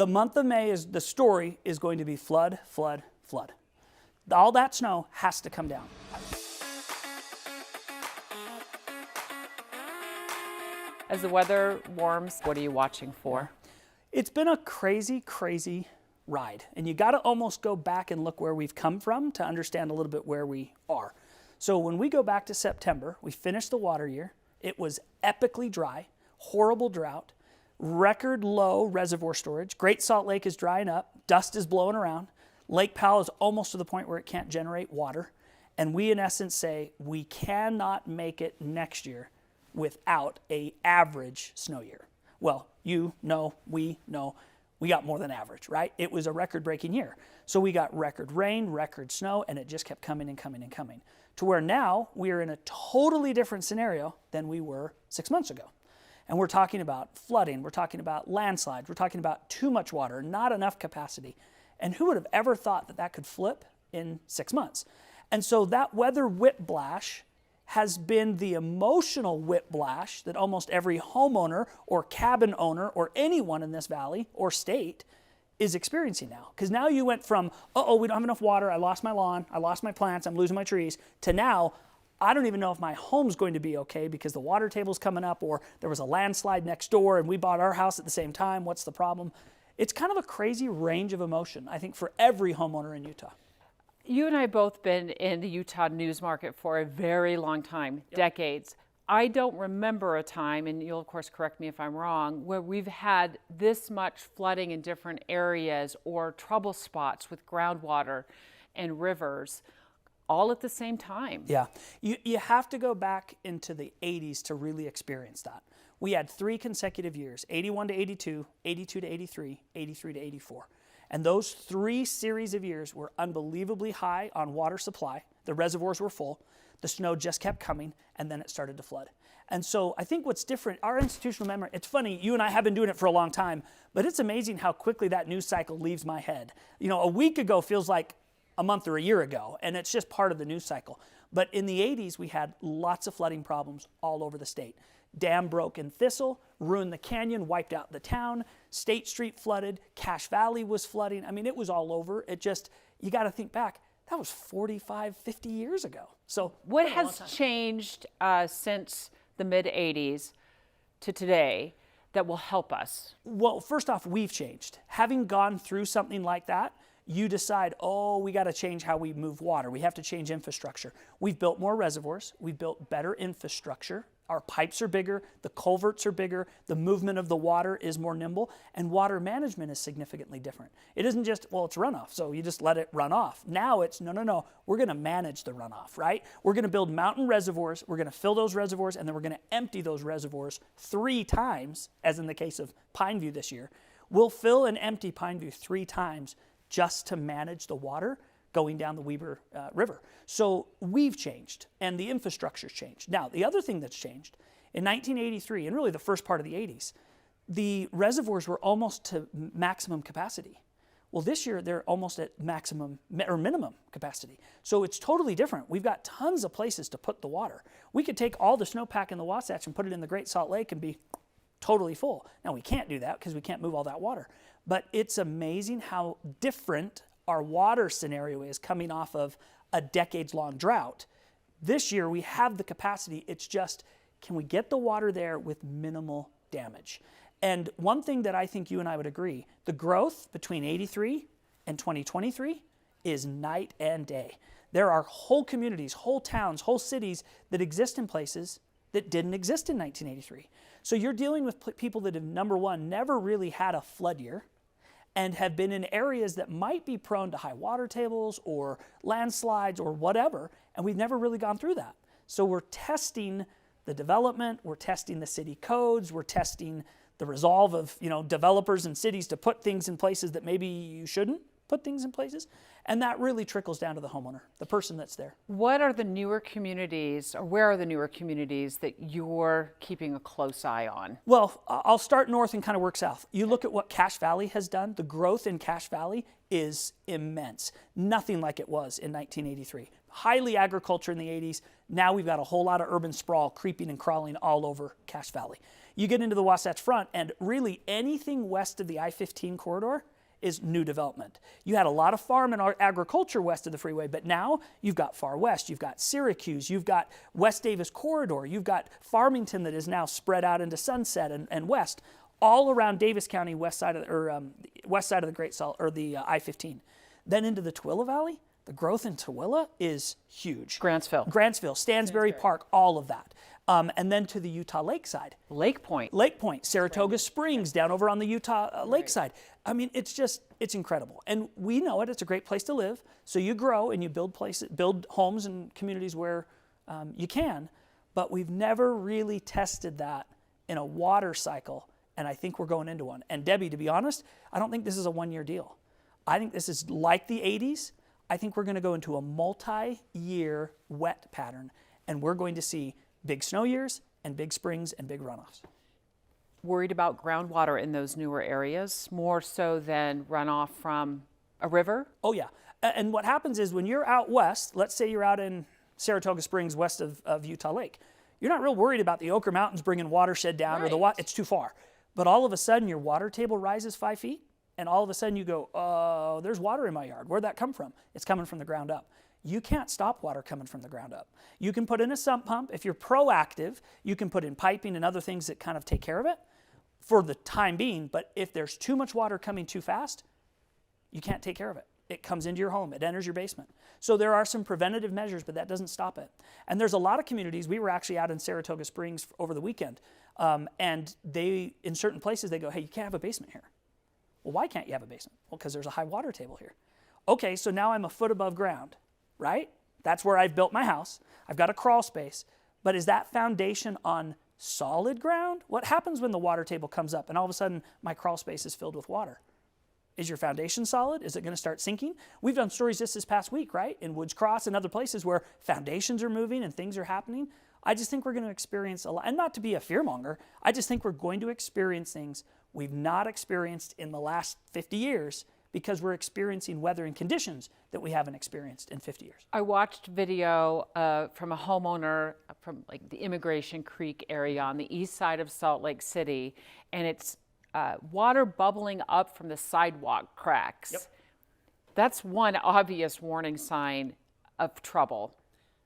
The month of May is the story is going to be flood, flood, flood. All that snow has to come down. As the weather warms, what are you watching for? It's been a crazy, crazy ride. And you got to almost go back and look where we've come from to understand a little bit where we are. So when we go back to September, we finished the water year. It was epically dry, horrible drought, record low reservoir storage. Great Salt Lake is drying up. Dust is blowing around. Lake Powell is almost to the point where it can't generate water. And we, in essence, say we cannot make it next year without an average snow year. Well, you know, we got more than average, right? It was a record-breaking year. So we got record rain, record snow, and it just kept coming and coming and coming. To where now we are in a totally different scenario than we were 6 months ago. And we're talking about flooding, we're talking about landslides, we're talking about too much water, not enough capacity. And who would have ever thought that that could flip in 6 months? And so that weather whiplash has been the emotional whiplash that almost every homeowner or cabin owner or anyone in this valley or state is experiencing now. Because now you went from, uh-oh, we don't have enough water, I lost my lawn, I lost my plants, I'm losing my trees, to now, I don't even know if my home's going to be okay because the water table's coming up, or there was a landslide next door and we bought our house at the same time, what's the problem? It's kind of a crazy range of emotion, I think, for every homeowner in Utah. You and I have both been in the Utah news market for a very long time, decades. I don't remember a time, and you'll of course correct me if I'm wrong, where we've had this much flooding in different areas or trouble spots with groundwater and rivers all at the same time. Yeah, you have to go back into the 80s to really experience that. We had 3 consecutive years, 81 to 82, 82 to 83, 83 to 84. And those 3 series of years were unbelievably high on water supply. The reservoirs were full. The snow just kept coming, and then it started to flood. And so I think what's different, our institutional memory, it's funny, you and I have been doing it for a long time, but it's amazing how quickly that news cycle leaves my head. You know, a week ago feels like a month or a year ago, and it's just part of the news cycle. But in the 80s, we had lots of flooding problems all over the state. Dam broke in Thistle, ruined the canyon, wiped out the town. State Street flooded, Cache Valley was flooding. I mean, it was all over. It just, you got to think back, that was 45, 50 years ago. So what has changed since the mid-80s to today that will help us? Well, first off, we've changed. Having gone through something like that, you decide, oh, we got to change how we move water. We have to change infrastructure. We've built more reservoirs. We've built better infrastructure. Our pipes are bigger, the culverts are bigger, the movement of the water is more nimble, and water management is significantly different. It isn't just, well, it's runoff, so you just let it run off. Now it's, no, we're going to manage the runoff, right? We're going to build mountain reservoirs, we're going to fill those reservoirs, and then we're going to empty those reservoirs 3 times, as in the case of Pineview this year. We'll fill and empty Pineview 3 times just to manage the water going down the Weber River. So we've changed, and the infrastructure's changed. Now, the other thing that's changed, in 1983, and really the first part of the 80s, the reservoirs were almost to maximum capacity. Well, this year, they're almost at maximum or minimum capacity. So it's totally different. We've got tons of places to put the water. We could take all the snowpack in the Wasatch and put it in the Great Salt Lake and be totally full. Now, we can't do that because we can't move all that water. But it's amazing how different our water scenario is coming off of a decades-long drought. This year, we have the capacity. It's just, can we get the water there with minimal damage? And one thing that I think you and I would agree, the growth between 83 and 2023 is night and day. There are whole communities, whole towns, whole cities that exist in places that didn't exist in 1983. So you're dealing with people that have, number one, never really had a flood year, and have been in areas that might be prone to high water tables or landslides or whatever, and we've never really gone through that. So we're testing the development, we're testing the city codes, we're testing the resolve of developers and cities to put things in places that maybe you shouldn't put things in places. And that really trickles down to the homeowner, the person that's there. What are the newer communities, or where are the newer communities that you're keeping a close eye on? Well, I'll start north and kind of work south. You look at what Cache Valley has done. The growth in Cache Valley is immense. Nothing like it was in 1983. Highly agriculture in the 80s. Now we've got a whole lot of urban sprawl creeping and crawling all over Cache Valley. You get into the Wasatch Front, and really anything west of the I-15 corridor is new development. You had a lot of farm and agriculture west of the freeway, but now you've got far west, you've got Syracuse, you've got West Davis Corridor, you've got Farmington that is now spread out into Sunset and west, all around Davis County, west side of the Great Salt, or the I-15. Then into the Tooele Valley, the growth in Tooele is huge. Grantsville, Stansbury Park, all of that. And then to the Utah Lakeside. Lake Point, Saratoga Springs down over on the Utah Lakeside. I mean, it's incredible. And we know it, it's a great place to live. So you grow and you build homes and communities where you can, but we've never really tested that in a water cycle. And I think we're going into one. And Debbie, to be honest, I don't think this is a one-year deal. I think this is like the 80s. I think we're gonna go into a multi-year wet pattern, and we're going to see big snow years and big springs and big runoffs. Worried about groundwater in those newer areas, more so than runoff from a river? Oh yeah, and what happens is when you're out west, let's say you're out in Saratoga Springs west of Utah Lake, you're not real worried about the Ochre Mountains bringing watershed down, right, or it's too far. But all of a sudden your water table rises 5 feet, and all of a sudden you go, oh, there's water in my yard. Where'd that come from? It's coming from the ground up. You can't stop water coming from the ground up. You can put in a sump pump. If you're proactive, you can put in piping and other things that kind of take care of it for the time being. But if there's too much water coming too fast, you can't take care of it. It comes into your home. It enters your basement. So there are some preventative measures, but that doesn't stop it. And there's a lot of communities. We were actually out in Saratoga Springs over the weekend, and in certain places, they go, hey, you can't have a basement here. Well, why can't you have a basement? Well, because there's a high water table here. Okay, so now I'm a foot above ground. Right? That's where I've built my house. I've got a crawl space. But is that foundation on solid ground? What happens when the water table comes up and all of a sudden my crawl space is filled with water? Is your foundation solid? Is it going to start sinking? We've done stories just this past week, right? In Woods Cross and other places where foundations are moving and things are happening. I just think we're going to experience a lot, and not to be a fearmonger, I just think we're going to experience things we've not experienced in the last 50 years because we're experiencing weather and conditions that we haven't experienced in 50 years. I watched video from a homeowner from like the Immigration Creek area on the east side of Salt Lake City, and it's water bubbling up from the sidewalk cracks. Yep. That's one obvious warning sign of trouble.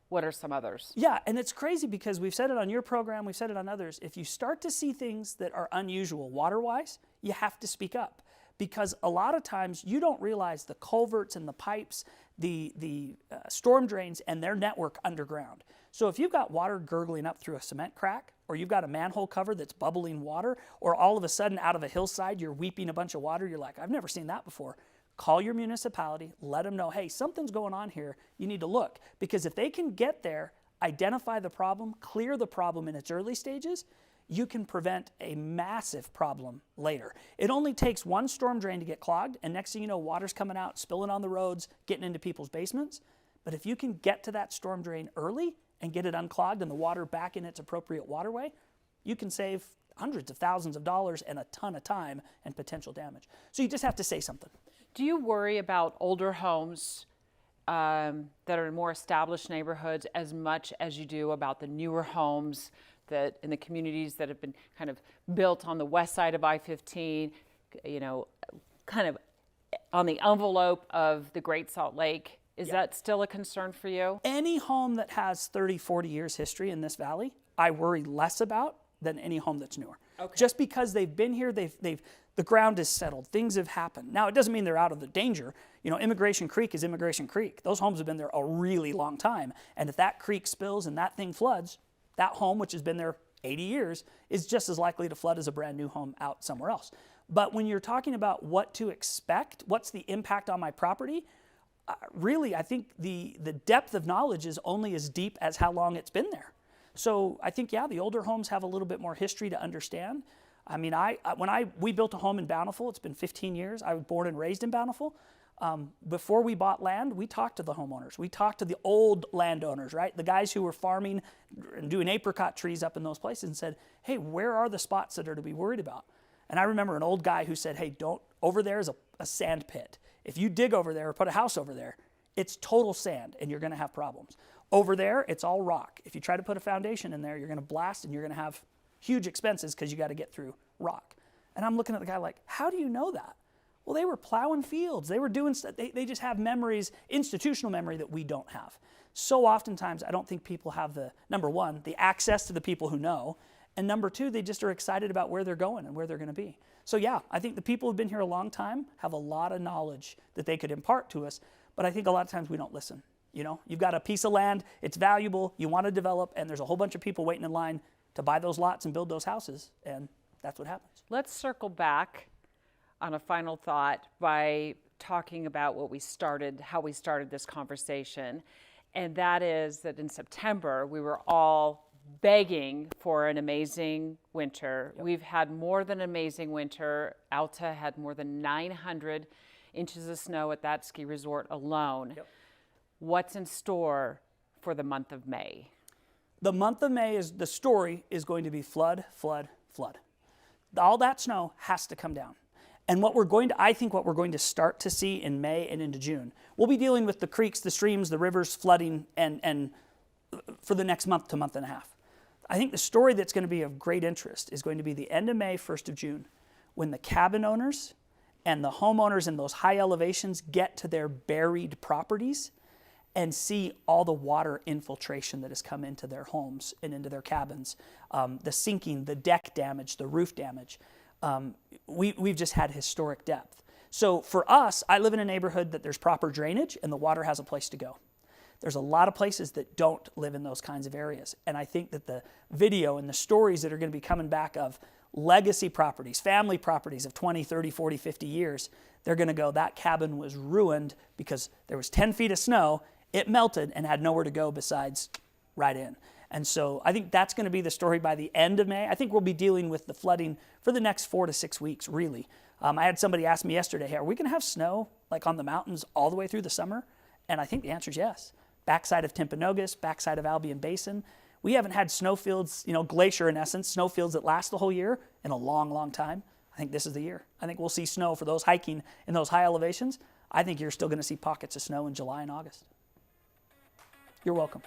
What are some others? Yeah, and it's crazy because we've said it on your program, we've said it on others. If you start to see things that are unusual water-wise, you have to speak up. Because a lot of times you don't realize the culverts and the pipes, the storm drains and their network underground. So if you've got water gurgling up through a cement crack, or you've got a manhole cover that's bubbling water, or all of a sudden out of a hillside you're weeping a bunch of water, you're like, I've never seen that before. Call your municipality, let them know, hey, something's going on here, you need to look. Because if they can get there, identify the problem, clear the problem in its early stages, you can prevent a massive problem later. It only takes one storm drain to get clogged, and next thing you know, water's coming out, spilling on the roads, getting into people's basements. But if you can get to that storm drain early and get it unclogged and the water back in its appropriate waterway, you can save hundreds of thousands of dollars and a ton of time and potential damage. So you just have to say something. Do you worry about older homes that are in more established neighborhoods as much as you do about the newer homes that in the communities that have been kind of built on the west side of I-15, you know, kind of on the envelope of the Great Salt Lake? Is that still a concern for you? Any home that has 30, 40 years history in this valley, I worry less about than any home that's newer. Okay. Just because they've been here, the ground is settled, things have happened. Now, it doesn't mean they're out of the danger. You know, Immigration Creek is Immigration Creek. Those homes have been there a really long time. And if that creek spills and that thing floods, that home, which has been there 80 years, is just as likely to flood as a brand new home out somewhere else. But when you're talking about what to expect, what's the impact on my property, really, I think the depth of knowledge is only as deep as how long it's been there. So I think, yeah, the older homes have a little bit more history to understand. I mean, we built a home in Bountiful. It's been 15 years. I was born and raised in Bountiful. Before we bought land, we talked to the homeowners. We talked to the old landowners, right? The guys who were farming and doing apricot trees up in those places and said, hey, where are the spots that are to be worried about? And I remember an old guy who said, hey, over there is a sand pit. If you dig over there or put a house over there, it's total sand and you're gonna have problems. Over there, it's all rock. If you try to put a foundation in there, you're gonna blast and you're gonna have huge expenses because you gotta get through rock. And I'm looking at the guy like, how do you know that? Well, they were plowing fields. They were doing stuff. They just have memories, institutional memory that we don't have. So oftentimes, I don't think people have number one, the access to the people who know, and number two, they just are excited about where they're going and where they're going to be. So yeah, I think the people who've been here a long time have a lot of knowledge that they could impart to us, but I think a lot of times we don't listen. You know, you've got a piece of land, it's valuable, you want to develop, and there's a whole bunch of people waiting in line to buy those lots and build those houses, and that's what happens. Let's circle back on a final thought by talking about how we started this conversation. And that is that in September, we were all begging for an amazing winter. Yep. We've had more than an amazing winter. Alta had more than 900 inches of snow at that ski resort alone. Yep. What's in store for the month of May? The month of May the story is going to be flood, flood, flood. All that snow has to come down. And I think what we're going to start to see in May and into June, we'll be dealing with the creeks, the streams, the rivers flooding and for the next month to month and a half. I think the story that's going to be of great interest is going to be the end of May, 1st of June, when the cabin owners and the homeowners in those high elevations get to their buried properties and see all the water infiltration that has come into their homes and into their cabins, the sinking, the deck damage, the roof damage. We've just had historic depth. So for us, I live in a neighborhood that there's proper drainage and the water has a place to go. There's a lot of places that don't live in those kinds of areas. And I think that the video and the stories that are going to be coming back of legacy properties, family properties of 20, 30, 40, 50 years, they're going to go, that cabin was ruined because there was 10 feet of snow, it melted and had nowhere to go besides right in. And so I think that's going to be the story by the end of May. I think we'll be dealing with the flooding for the next 4 to 6 weeks, really. I had somebody ask me yesterday, hey, are we going to have snow like on the mountains all the way through the summer? And I think the answer is yes. Backside of Timpanogos, backside of Albion Basin. We haven't had snowfields, glacier in essence, snowfields that last the whole year in a long, long time. I think this is the year. I think we'll see snow for those hiking in those high elevations. I think you're still going to see pockets of snow in July and August. You're welcome.